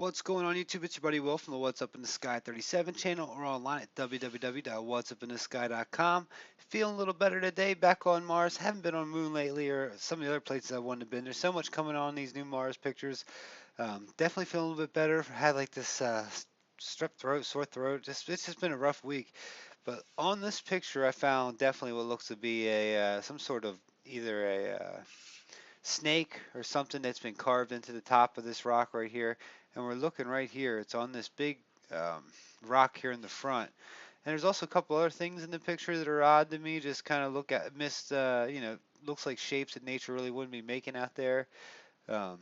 What's going on YouTube? It's your buddy Will from the What's Up in the Sky 37 channel or online at www.whatsupinthesky.com. Feeling a little better today, back on Mars. Haven't been on the moon lately or some of the other places I wanted to be. There's so much coming on these new Mars pictures. Definitely feeling a little bit better. Had like this strep throat, sore throat. It's just been a rough week. But on this picture, I found definitely what looks to be a some sort of either a snake or something that's been carved into the top of this rock right here. And we're looking right here. It's on this big um, rock here in the front. And there's also a couple other things in the picture that are odd to me. Just kind of look at missed, looks like shapes that nature really wouldn't be making out there. Um,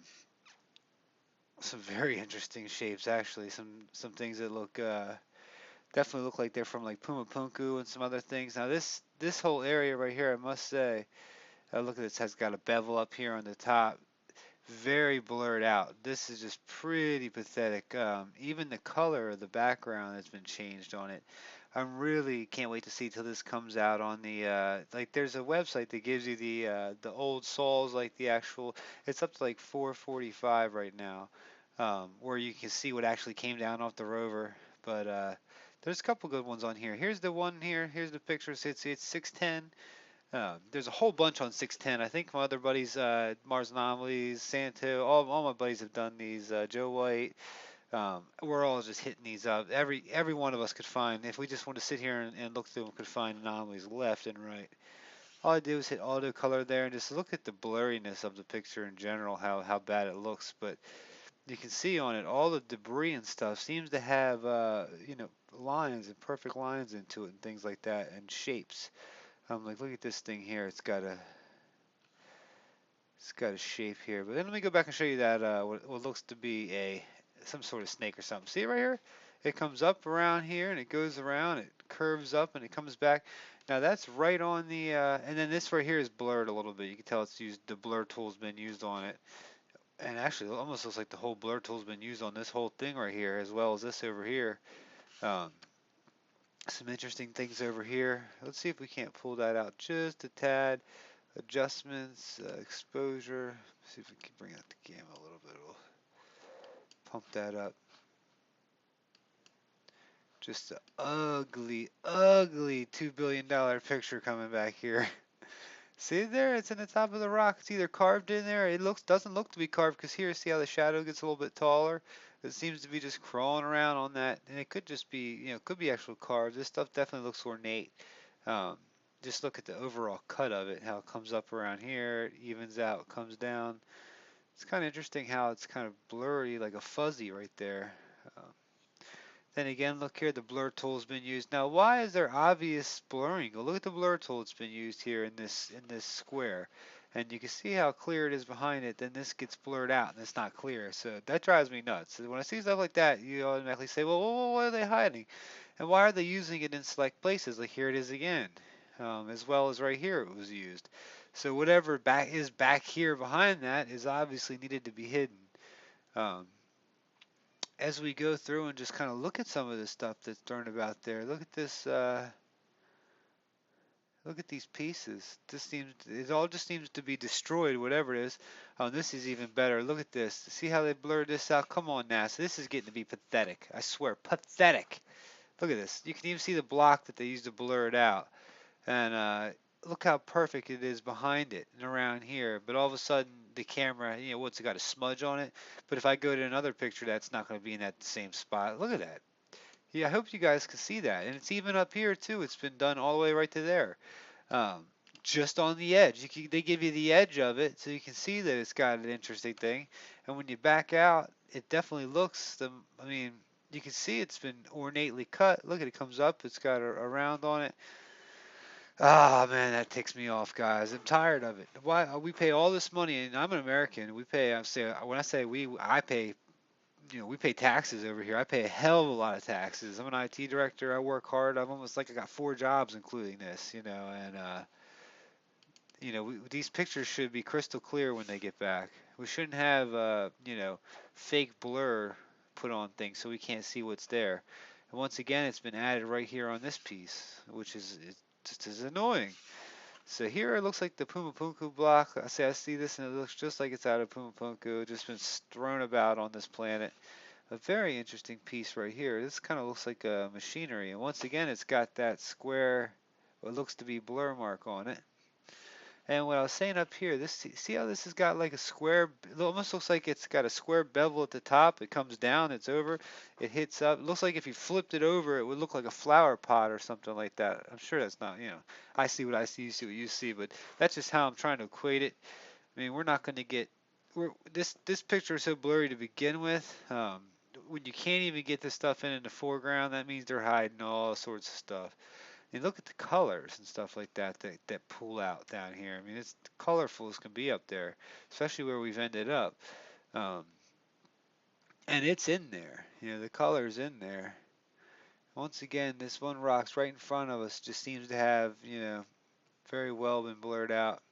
some very interesting shapes actually. Some things that look definitely look like they're from like Pumapunku and some other things. Now this whole area right here, I must say, look at this, has got a bevel up here on the top. Very blurred out. This is just pretty pathetic. Even the color of the background has been changed on it. I really can't wait to see till this comes out on the like. There's a website that gives you the old sols, like the actual. It's up to like 445 right now, where you can see what actually came down off the rover. But there's a couple good ones on here. Here's the one here. Here's the picture. So it's 610. There's a whole bunch on 610. I think my other buddies, Mars Anomalies, Santo, all my buddies have done these. Joe White, we're all just hitting these up. Every one of us could find, if we just want to sit here and look through them, could find anomalies left and right. All I do is hit auto color there and just look at the blurriness of the picture in general, how bad it looks. But you can see on it, all the debris and stuff seems to have, lines and perfect lines into it and things like that and shapes. Like look at this thing here. It's got a shape here. But then let me go back and show you that what looks to be a some sort of snake or something. See it right here? It comes up around here and it goes around. It curves up and it comes back. Now that's right on the and then this right here is blurred a little bit. You can tell it's used. The blur tool's been used on it. And actually, it almost looks like the whole blur tool's been used on this whole thing right here, as well as this over here. Um, some interesting things over here. Let's see if we can't pull that out just a tad. Adjustments, exposure. See if we can bring out the gamma a little bit. We'll pump that up. Just an ugly, ugly $2 billion picture coming back here. See there? It's in the top of the rock. It's either carved in there. It doesn't look to be carved because here, see how the shadow gets a little bit taller? It seems to be just crawling around on that, and it could just be, could be actual carved. This stuff definitely looks ornate. Um, just look at the overall cut of it, how it comes up around here, it evens out, comes down. It's kind of interesting how it's kind of blurry, like a fuzzy right there. Uh, then again, look here, the blur tool's been used. Now, why is there obvious blurring? Well, look at the blur tool that's been used here in this square. And you can see how clear it is behind it. Then this gets blurred out and it's not clear. So that drives me nuts. So when I see stuff like that, you automatically say, well, what are they hiding? And why are they using it in select places? Like here it is again. As well as right here it was used. So whatever back here behind that is obviously needed to be hidden. Um, as we go through and just kind of look at some of this stuff that's thrown about there, look at this. Look at these pieces. It all just seems to be destroyed, whatever it is. Oh, this is even better. Look at this. See how they blurred this out? Come on, NASA. This is getting to be pathetic. I swear, pathetic. Look at this. You can even see the block that they used to blur it out. And look how perfect it is behind it and around here. But all of a sudden, the camera, what's it got a smudge on it? But if I go to another picture, that's not going to be in that same spot. Look at that. Yeah, I hope you guys can see that. And it's even up here too. It's been done all the way right to there. Um, just on the edge. They give you the edge of it so you can see that it's got an interesting thing. And when you back out, it definitely looks, I mean, you can see it's been ornately cut. Look at it, comes up. It's got a round on it. Ah, man, that ticks me off, guys. I'm tired of it. Why we pay all this money, and I'm an American. We pay. When I say we, I pay. We pay taxes over here. I pay a hell of a lot of taxes. I'm an IT director. I work hard. I'm almost like I got 4 jobs, including this. And these pictures should be crystal clear when they get back. We shouldn't have, fake blur put on things so we can't see what's there. And once again, it's been added right here on this piece, which is just as annoying. So here it looks like the Pumapunku block. I see this and it looks just like it's out of Pumapunku. Just been thrown about on this planet. a very interesting piece right here. This kind of looks like a machinery, and once again, it's got that square, what looks to be blur mark on it. And what I was saying up here, this see how this has got like a square, it almost looks like it's got a square bevel at the top. It comes down, it's over, it hits up. It looks like if you flipped it over, it would look like a flower pot or something like that. I'm sure that's not, I see what I see, you see what you see, but that's just how I'm trying to equate it. I mean, we're not going to get, this picture is so blurry to begin with. When you can't even get this stuff in the foreground, that means they're hiding all sorts of stuff. And look at the colors and stuff like that pull out down here. I mean, it's colorful as can be up there, especially where we've ended up. Um, and it's in there. The color's in there. Once again, this one rock's right in front of us just seems to have, very well been blurred out.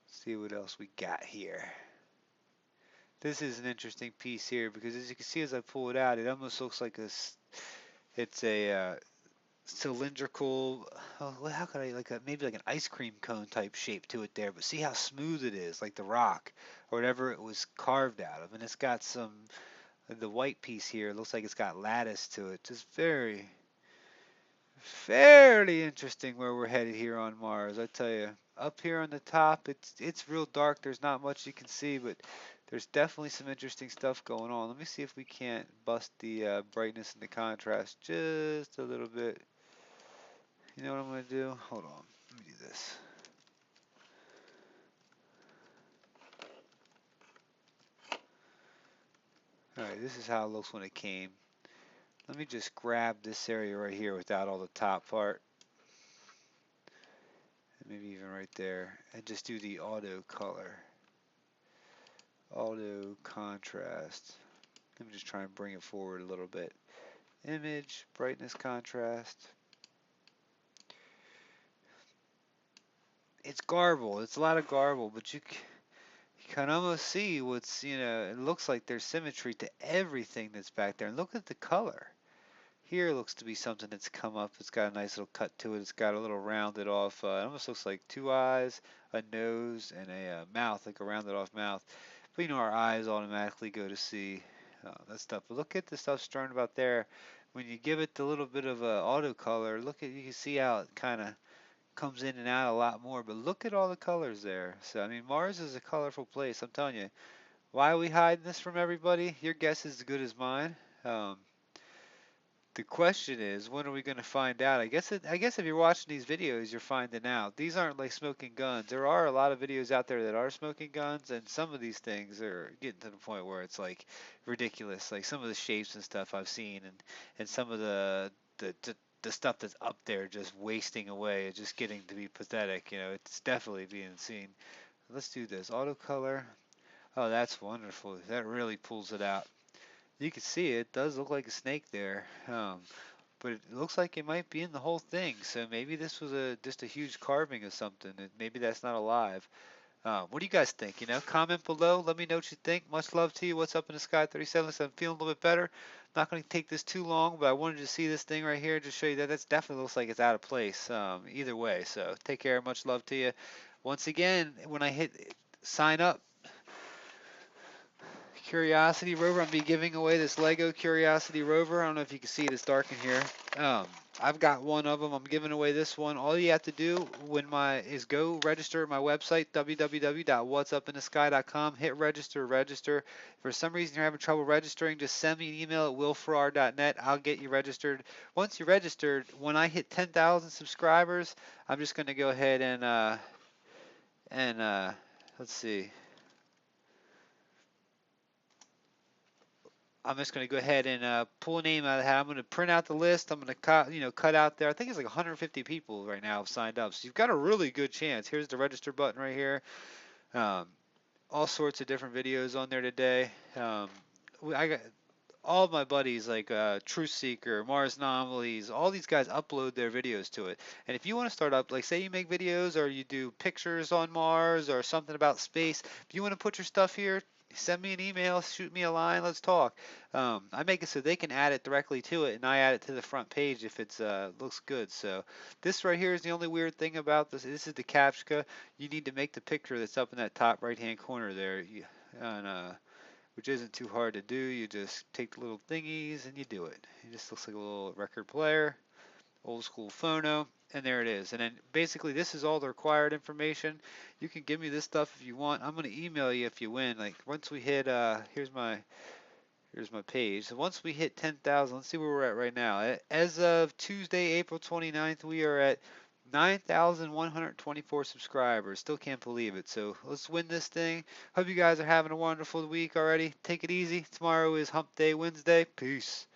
Let's see what else we got here. This is an interesting piece here because as you can see as I pull it out, it almost looks like it's a cylindrical, oh, how could I, like maybe like an ice cream cone type shape to it there, but see how smooth it is, like the rock or whatever it was carved out of. And it's got the white piece here, it looks like it's got lattice to it. Just fairly interesting where we're headed here on Mars, I tell you. Up here on the top, it's real dark, there's not much you can see, but there's definitely some interesting stuff going on. Let me see if we can't bust the brightness and the contrast just a little bit. You know what I'm going to do? Hold on. Let me do this. Alright, this is how it looks when it came. Let me just grab this area right here without all the top part. Maybe even right there. And just do the auto color. Auto contrast. Let me just try and bring it forward a little bit. Image, brightness, contrast. It's garble. It's a lot of garble, but you can almost see what's, it looks like there's symmetry to everything that's back there. And look at the color. Here looks to be something that's come up. It's got a nice little cut to it. It's got a little rounded off, it almost looks like two eyes, a nose, and a mouth, like a rounded off mouth. But our eyes automatically go to see that stuff. But look at the stuff strewn about there. When you give it the little bit of auto color, you can see how it kind of comes in and out a lot more. But look at all the colors there. So, I mean, Mars is a colorful place. I'm telling you. Why are we hiding this from everybody? Your guess is as good as mine. Um, the question is, when are we going to find out? I guess if you're watching these videos, you're finding out. These aren't like smoking guns. There are a lot of videos out there that are smoking guns, and some of these things are getting to the point where it's like ridiculous. Like some of the shapes and stuff I've seen, and some of the stuff that's up there just wasting away. It's just getting to be pathetic. It's definitely being seen. Let's do this. Auto color. Oh, that's wonderful. That really pulls it out. You can see it does look like a snake there, but it looks like it might be in the whole thing. So maybe this was just a huge carving of something, and maybe that's not alive. What do you guys think? Comment below. Let me know what you think. Much love to you. What's up in the sky 37? Listen, I'm feeling a little bit better. Not going to take this too long, but I wanted to see this thing right here. Just show you that that's definitely looks like it's out of place. Either way. So take care. Much love to you. Once again, when I hit sign up, Curiosity Rover. I'm be giving away this Lego Curiosity Rover. I don't know if you can see it. It's dark in here. I've got one of them. I'm giving away this one. All you have to do is go register at my website www.whatsupinthesky.com. Hit register. If for some reason you're having trouble registering, just send me an email at willfarrar.net. I'll get you registered. Once you're registered, when I hit 10,000 subscribers, I'm just going to go ahead and let's see. I'm just going to go ahead and pull a name out of the hat. I'm going to print out the list. I'm going to cut out there. I think it's like 150 people right now have signed up. So you've got a really good chance. Here's the register button right here. Um, all sorts of different videos on there today. I got all of my buddies like Truth Seeker, Mars Anomalies, all these guys upload their videos to it. And if you want to start up, like say you make videos or you do pictures on Mars or something about space, if you want to put your stuff here, send me an email, shoot me a line, let's talk. I make it so they can add it directly to it, and I add it to the front page if it's looks good. So this right here is the only weird thing about this. This is the captcha. You need to make the picture that's up in that top right-hand corner there. And which isn't too hard to do. You just take the little thingies and you do it. It just looks like a little record player, old school phono, and there it is. And then basically this is all the required information. You can give me this stuff if you want. I'm gonna email you if you win. Like once we hit here's my page. So once we hit 10,000, let's see where we're at right now. As of Tuesday, April 29th, we are at 9,124 subscribers. Still can't believe it. So let's win this thing. Hope you guys are having a wonderful week already. Take it easy. Tomorrow is Hump Day Wednesday. Peace.